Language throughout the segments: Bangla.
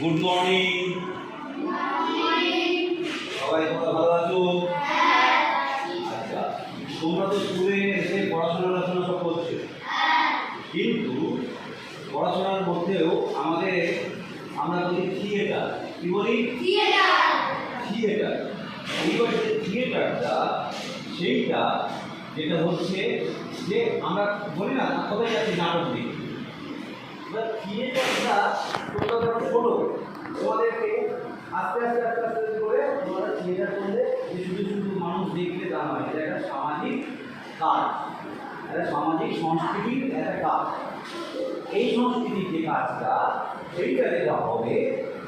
Good morning. সবাই তোমরা ভালো আছো? আচ্ছা, তোমরা তো স্কুলে এসে পড়াশোনা সব করছো, কিন্তু পড়াশোনার মধ্যেও আমরা বলি থিয়েটার। কি বলি? থিয়েটার। এইবার যে থিয়েটারটা, সেইটা যেটা হচ্ছে যে আমরা বলি না কোথায় যাচ্ছি নাটক দিই, থিয়েটারটা তোমরা যখন শোনো, তোমাদেরকে আস্তে আস্তে আস্তে আস্তে করে তোমরা থিয়েটার করলে শুধু শুধু মানুষ দেখলে তা নয়, এটা একটা সামাজিক কাজ, একটা সামাজিক সংস্কৃতির একটা কাজ। এই সংস্কৃতির যে কাজটা, সেইটা যেটা হবে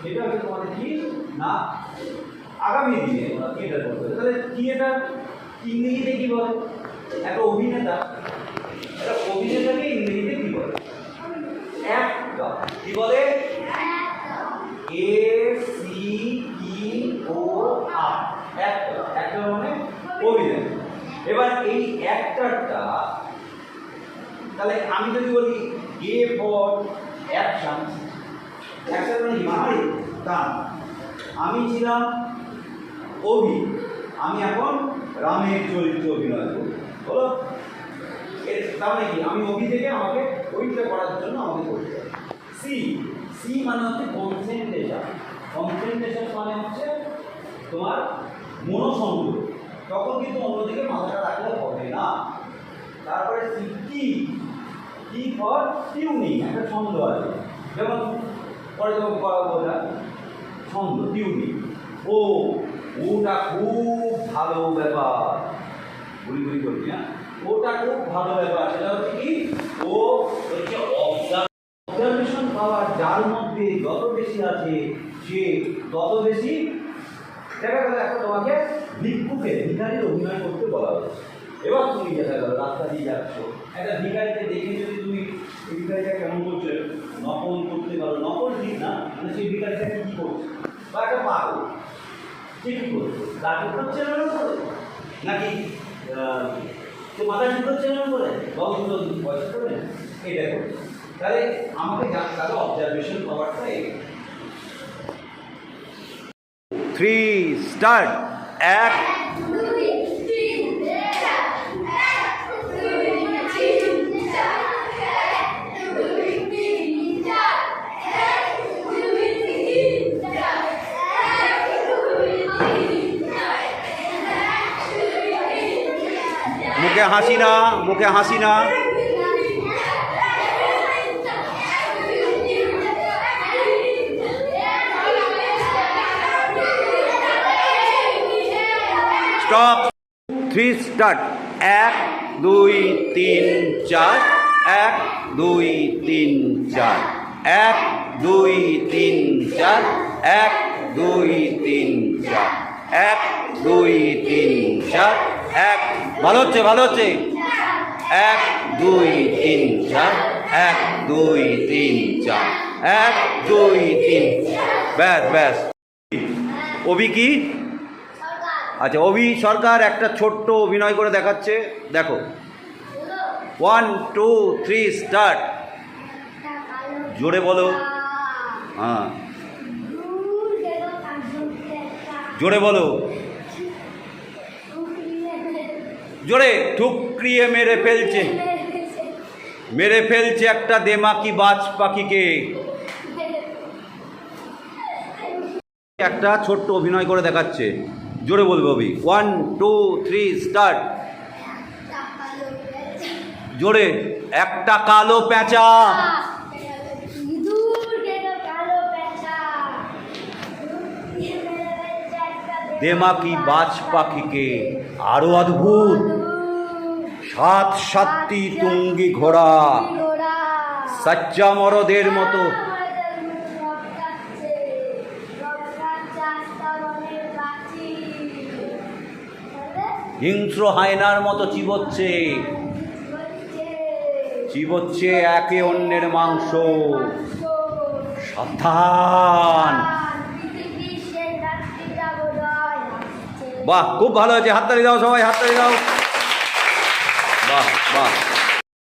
সেটা হচ্ছে তোমাদের কি না আগামী দিনে তোমরা থিয়েটার করতে হবে। তাহলে থিয়েটার ইংরেজিতে কী বলে? একটা অভিনেতাকে ইংরেজিতে কী বলে? অ্যাক্টর। কি বলে? ACTOR। অ্যাক্টর। অ্যাক্টর মানে অভিনেতা। এবার এই অ্যাক্টরটা, তাহলে আমি যদি বলি A ফর অ্যাকশন, অ্যাকশন মানে মারি গান। আমি ছিলাম অভি, আমি এখন রামের চরিত্র অভিনয় করি, বলো তার মানে কি? আমি অভি থেকে আমাকে ওইটা করার জন্য আমাকে করতে হবে। সি মানে হচ্ছে কনসেন্ট্রেশন। কনসেন্ট্রেশন মানে হচ্ছে তোমার মনোসংযোগ, তখন কিন্তু অন্যদিকে মাথাটা রাখলে হবে না। তারপরে টি ফর টিউনিং, একটা ছন্দ আছে, যেমন পরে যখন বলা ছন্দ টিউনিং। ওটা খুব ভালো ব্যাপার, গুলি করছি না, ওটা খুব ভালো ব্যাপার। সেটা হচ্ছে কি? ও হচ্ছে অবজারভেশন পাওয়ার, যার মধ্যে যত বেশি আছে সে তত বেশি। দেখা গেল একটা তোমাকে ভিখারির অভিনয় করতে বলা হচ্ছে। এবার তুমি দেখা গেল রাস্তা দিয়ে যাচ্ছ, একটা ভিখারিকে দেখে যদি তুমি এই ভিখারিটা কেমন করছে নকল করতে পারো, নকল ঠিক না, মানে সেই ভিখারিটা কী করছে, বা একটা পাগল ঠিক কী করছে, তাকে করছে না করে নাকি তো মাথা ঠিক করছে না করে বাবু পয়সা করে এটা করছে। তাহলে আমাকে তাহলে অবজারভেশন পাওয়ারটা এই 3 স্টার্ট। 1 মুখে হাসি না, মুখে হাসি না। স্টপ। 3 স্টার্ট। 1 2 3 4। 1 2 3 4। 1 2 3 4। 1 2 3 4। 1 2 3 4। 1 ভালো হচ্ছে, ভালো হচ্ছে। 1 2 3 4। 1 2 3 4। 1 2 3। ব্যাস ব্যাস। অভি কি? আচ্ছা, অভি সরকার একটা ছোট্ট অভিনয় করে দেখাচ্ছে, দেখো। 1 2 3 স্টার্ট। জোরে বলো। হ্যাঁ, জোরে বলো, জোরে। ঠুকরিয়ে মেরে ফেলছে একটা দেমাকি বাজ পাখিকে। একটা ছোট্ট অভিনয় করে দেখাচ্ছে, জোরে বলবে অভি। 1 2 3 স্টার্ট। জোরে। একটা কালো পেঁচা দেমাকি বাজ পাখিকে। আরো অদ্ভুত। 7 তুঙ্গি ঘোড়া সাচ্চা মরদের মতো, হিংস্র হায়নার মতো চিবোচ্ছে একে অন্যের মাংস। সাবধান। বাহ, খুব ভালো হয়েছে। হাততালি দাও সবাই, হাততালি দাও। বাহ বাহ।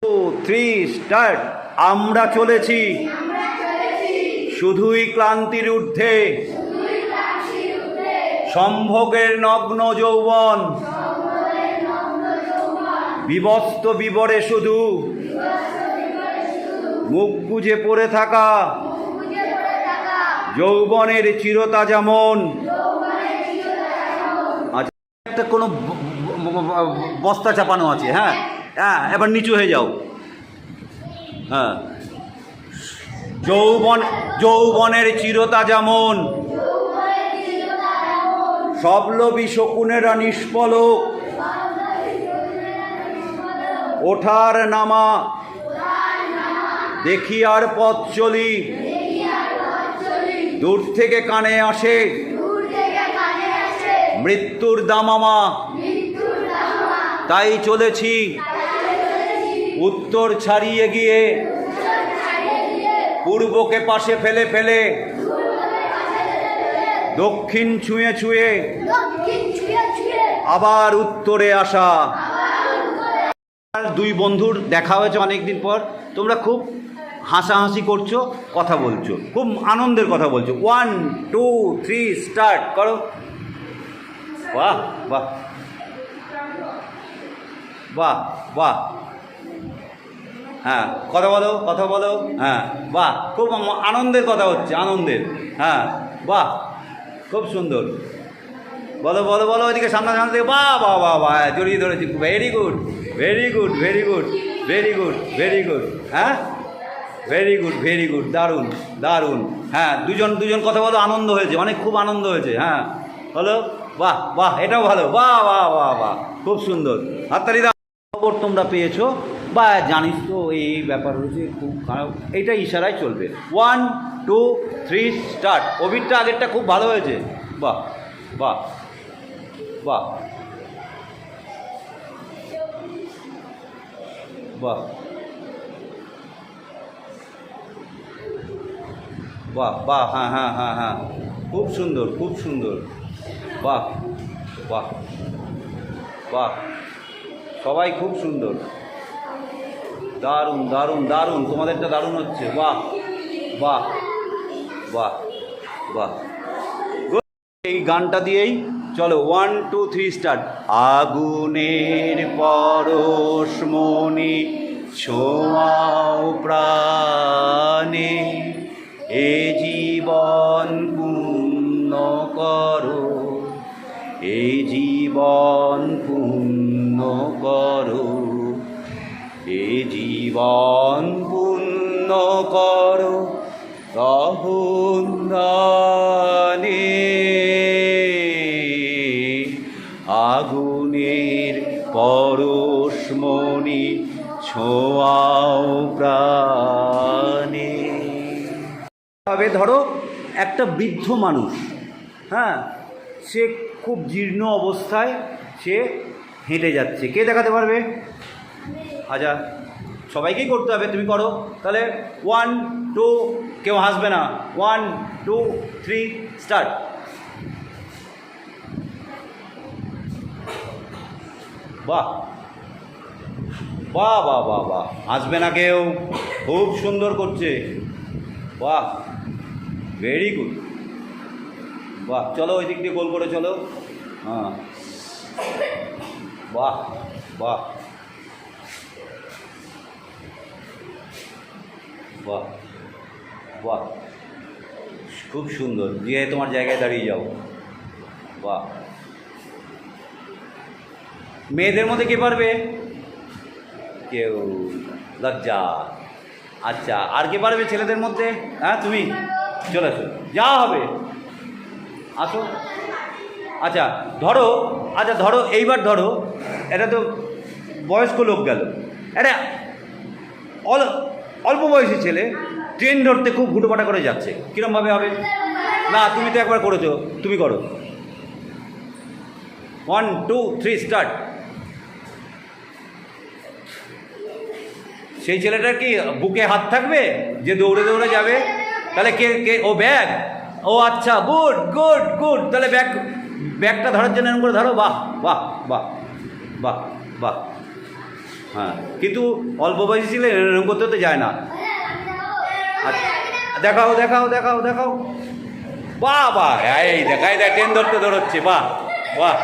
2 3 স্টার্ট। আমরা চলেছি শুধুই ক্লান্তির ঊর্ধ্বে সম্ভোগের নগ্ন যৌবন, বিবস্ত বিবরে শুধু মুখ বুজে পড়ে থাকা যৌবনের চিরতাজা মন। আচ্ছা, একটা কোনো বস্তা চাপানো আছে, হ্যাঁ হ্যাঁ, এবার নিচু হয়ে যাও। হ্যাঁ, যৌবনের চিরতাজা মন, সবলবী শকুনেরা নিষ্পলক, ওঠার নামা দেখি আর পথ চলি, দূর থেকে কানে আসে মৃত্যুর দামামা, তাই চলেছি উত্তর ছাড়িয়ে গিয়ে, পূর্বকে পাশে ফেলে ফেলে, দক্ষিণ ছুঁয়ে ছুঁয়ে আবার উত্তরে আসা। দুই বন্ধুর দেখা হয়েছে অনেকদিন পর, তোমরা খুব হাসাহাসি করছো, কথা বলছো, খুব আনন্দের কথা বলছো। 1 2 3 স্টার্ট করো। বাহ বাহ বাহ বাহ, হ্যাঁ কথা বলো, কথা বলো, হ্যাঁ বাহ, খুব আনন্দের কথা হচ্ছে, আনন্দের, হ্যাঁ বাহ, খুব সুন্দর। বলো বলো বলো, ওইদিকে সামনে সামনে থেকে বাহ বাহ বাহ বাহ, জড়িয়ে ধরেছি, very good very good very good very good very good, হ্যাঁ ভেরি গুড ভেরি গুড, দারুণ দারুণ, হ্যাঁ দুজন দুজন কথা বলো, আনন্দ হয়েছে অনেক, খুব আনন্দ হয়েছে, হ্যাঁ হলো, বাহ বাহ, এটাও ভালো, বাহ বাহ বাহ বাহ, খুব সুন্দর, হাততালি দাও। খবর তোমরা পেয়েছো বা জানিস তো এই ব্যাপার হয়েছে, খুব খারাপ, এইটা ইশারায় চলবে। 1 2 3 স্টার্ট। অভিরটা আগেরটা খুব ভালো হয়েছে, বাহ বাহ বাহ বাহ বাহ বাহ, হ্যাঁ হ্যাঁ হ্যাঁ হ্যাঁ, খুব সুন্দর খুব সুন্দর, বাহ বাহ বাহ, সবাই খুব সুন্দর, দারুণ দারুণ দারুণ, তোমাদেরটা দারুণ হচ্ছে, বাহ বাহ বাহ বাহ। এই গানটা দিয়েই চলো 1 2 3 স্টার্ট। আগুনের পরশমণি ছোঁয়াও প্রাণে, এ জীবন পূর্ণ করো, এই জীবন পূর্ণ করো, এই জীবন পূর্ণ করো দহন দানে, আগুনের পরশমণি ছোঁয়াও প্রাণে। তবে ধরো একটা বৃদ্ধ মানুষ, হ্যাঁ সে খুব জীর্ণ অবস্থায় সে হেঁটে যাচ্ছে, কে দেখাতে পারবে? আচ্ছা সবাইকেই করতে হবে, তুমি করো তাহলে। 1 2, কেউ হাসবে না, 1 2 3 স্টার্ট। বাহ বাহ বাহ বাহ বাহ, হাসবে না কেউ, খুব সুন্দর করছে, বাহ ভেরি গুড, বাহ। চলো ওই দিক দিয়ে গোল করে চলো, হ্যাঁ বাহ বাহ বাহ বাহ, খুব সুন্দর, দিয়ে তোমার জায়গায় দাঁড়িয়ে যাও, বাহ। মেয়েদের মধ্যে কে পারবে? কেউ? লজ্জা। আচ্ছা আর কে পারবে ছেলেদের মধ্যে? হ্যাঁ তুমি চলে আসো, যা হবে আসো। আচ্ছা ধরো, আচ্ছা ধরো এইবার ধরো, এটা তো বয়স্ক লোক গেল, এটা অল্প বয়সী ছেলে ট্রেন ধরতে খুব হুটোপাটা করে যাচ্ছে, কীরমভাবে হবে? না তুমি তো একবার করেছো, তুমি করো। 1 2 3 স্টার্ট। সেই ছেলেটার কি বুকে হাত থাকবে যে দৌড়ে দৌড়ে যাবে? তাহলে কে কে ও ব্যাগ, ও আচ্ছা গুড গুড গুড, তাহলে ব্যাগটা ধরার জন্য এরকম করে ধরো, বাহ বাহ বাহ বাহ বাহ, হ্যাঁ কিন্তু অল্প বয়সী ছেলে এরকম করতে তো যায় না। আচ্ছা দেখাও দেখাও দেখাও দেখাও। বাহ বাহ, এই দেখাই দেখ ট্রেন ধরতে ধরচ্ছে, বাহ বাহ।